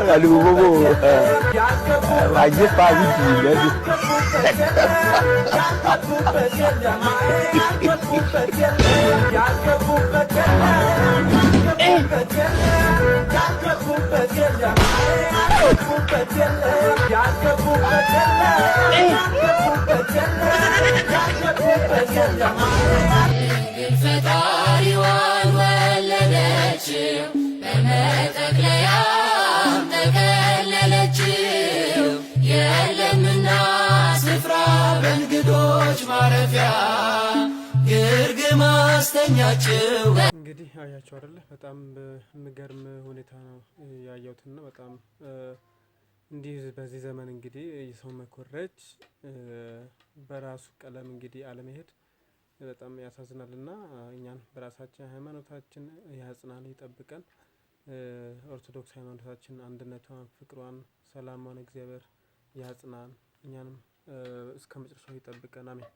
Aduh bobo. Wajib pagi gila tuh. ፈጣሪዋን ወለደችው በመጠቅለያም ተከለለችው የለምና ስፍራ በእንግዶች ማረፊያ ግርግም አስተኛችው። እንግዲህ አያቸው አይደለ? በጣም በሚገርም ሁኔታ ነው ያየሁትና በጣም እንዲህ በዚህ ዘመን እንግዲህ የሰው መኮረጅ በራሱ ቀለም እንግዲህ አለመሄድ በጣም ያሳዝናልና እኛን በራሳችን ሃይማኖታችን ያጽናን ይጠብቀን። ኦርቶዶክስ ሃይማኖታችን አንድነቷን፣ ፍቅሯን፣ ሰላሟን እግዚአብሔር ያጽናን። እኛንም እስከ መጨረሻው ይጠብቀን። አሜን።